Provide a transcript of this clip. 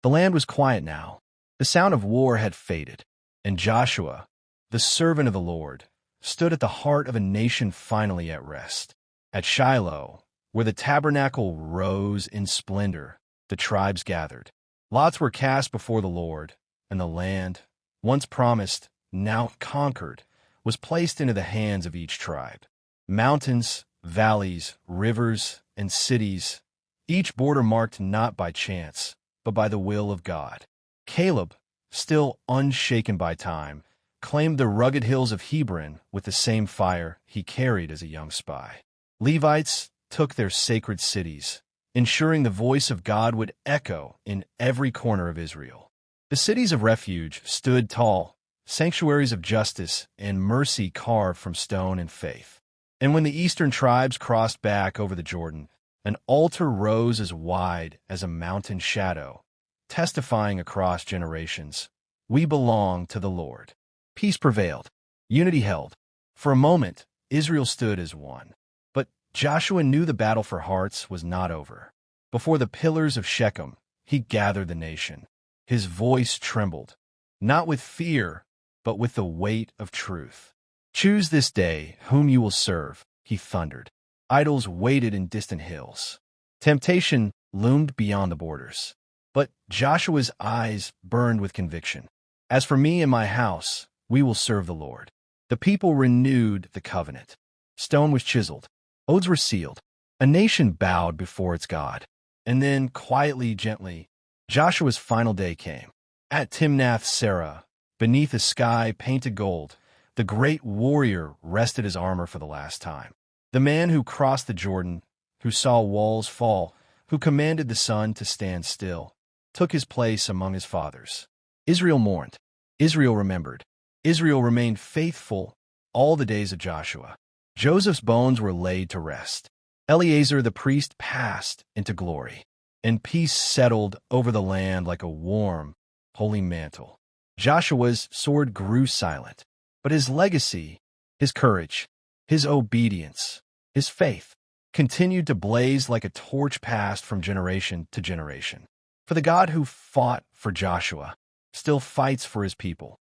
The land was quiet now. The sound of war had faded, and Joshua, the servant of the Lord, stood at the heart of a nation finally at rest. At Shiloh, where the tabernacle rose in splendor, the tribes gathered. Lots were cast before the Lord, and the land, once promised, now conquered, was placed into the hands of each tribe. Mountains, valleys, rivers, and cities, each border marked not by chance, but by the will of God. Caleb, still unshaken by time, claimed the rugged hills of Hebron with the same fire he carried as a young spy. Levites took their sacred cities, ensuring the voice of God would echo in every corner of Israel. The cities of refuge stood tall, sanctuaries of justice and mercy carved from stone and faith. And when the eastern tribes crossed back over the Jordan, an altar rose as wide as a mountain shadow, testifying across generations, "We belong to the Lord." Peace prevailed. Unity held. For a moment, Israel stood as one. But Joshua knew the battle for hearts was not over. Before the pillars of Shechem, he gathered the nation. His voice trembled, not with fear, but with the weight of truth. "Choose this day whom you will serve," he thundered. Idols waited in distant hills. Temptation loomed beyond the borders. But Joshua's eyes burned with conviction. "As for me and my house, we will serve the Lord." The people renewed the covenant. Stone was chiseled. Oaths were sealed. A nation bowed before its God. And then, quietly, gently, Joshua's final day came. At Timnath Serah, beneath a sky painted gold, the great warrior rested his armor for the last time. The man who crossed the Jordan, who saw walls fall, who commanded the sun to stand still, took his place among his fathers. Israel mourned. Israel remembered. Israel remained faithful all the days of Joshua. Joseph's bones were laid to rest. Eleazar the priest passed into glory, and peace settled over the land like a warm, holy mantle. Joshua's sword grew silent, but his legacy, his courage, his obedience, his faith, continued to blaze like a torch passed from generation to generation. For the God who fought for Joshua still fights for his people.